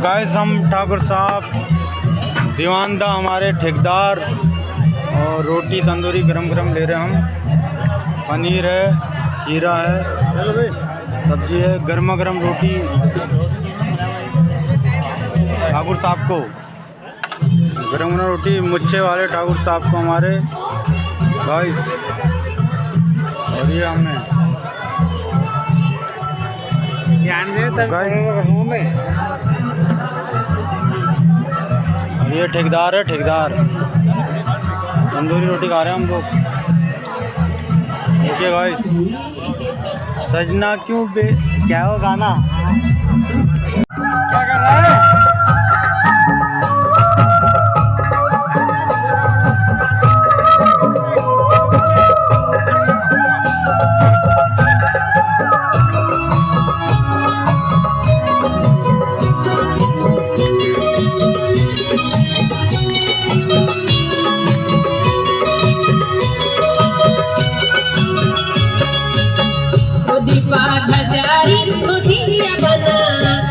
Guys हम ठाकुर साहब दीवानदा हमारे ठेकेदार और रोटी तंदूरी गरम गरम ले रहे हैं हम। पनीर है, खीरा है, सब्जी है, गर्मा गर्म रोटी ठाकुर साहब को, गरम गरम रोटी मुच्छे वाले ठाकुर साहब को हमारे गाइस। और ये हमें ये ठेकेदार है, ठेकेदार तंदूरी रोटी खा रहे हैं हम लोग। Okay guys. सजना क्यों क्या हो गाना क्या कर रहा है? दीपा घसारी खुशिया बना,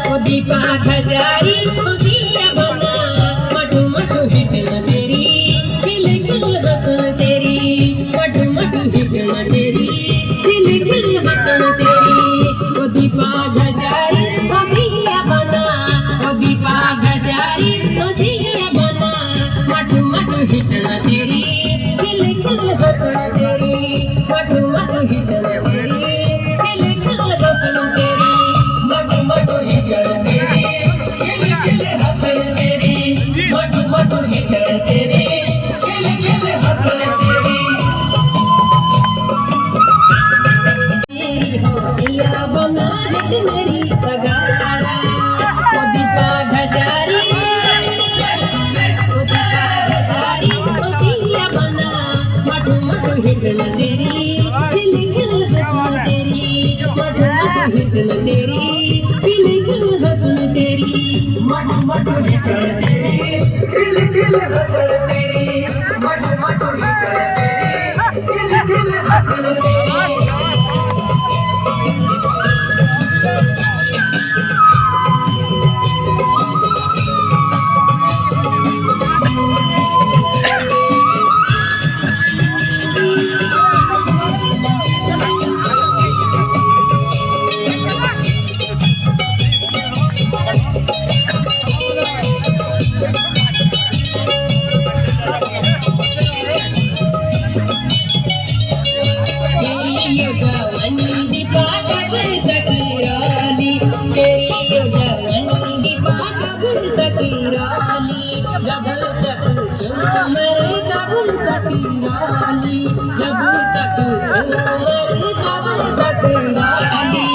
ओ दीपा घसारी खुशिया बना। मटू मटू हिटना तेरी, खिल खिल हंसण तेरी। मटू मटू हिटना तेरी, खिल खिल हंसण तेरी। ओ दीपा घसारी खुशिया बना, ओ दीपा घसारी खुशिया बना। मटू मटू हिटना तेरी, खिल खिल हंसण तेरी। मटू मटू हिटना तेरी, हंसण तेरी। मटू मटू हिटण तेरी, खिल खिल हंसण तेरी। मटू मटू हिटण तेरी, खिल खिल हंसण तेरी। मेरी होशिया बना हिट मेरी तगाड़ा। ओ दीपा घसारी, ओ दीपा घसारी होशिया बना। मटू मटू हिटण तेरी, खिल खिल हंसण तेरी। हिटन तेरी, खिल खिल हंसण तेरी। मटू मटू हिटन तेरी, खिल खिल हंसण तेरी। मटू मटू हिटन तेरी, खिल खिल हंसण तेरी। जवानी दीपा कबूल तकीराली, तेरी जवानी दीपा कबूल तकीराली। जब तक झूमर कबूल तकीराली, जब तक झूमर कबूल तकीराली।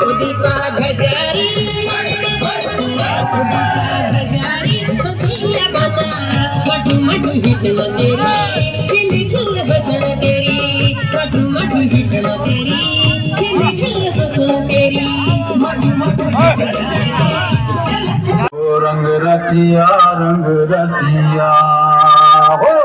ओ दीपा घसारी, ओ दीपा घसारी खुशिया बना। मटू मटू हिटन तेरी, खिल खिल हंसण तेरी। मटू मटू हिटण तेरी, खिल खिल हंसण तेरी। मटू मटू हिटण तेरी। रंग रसिया हो।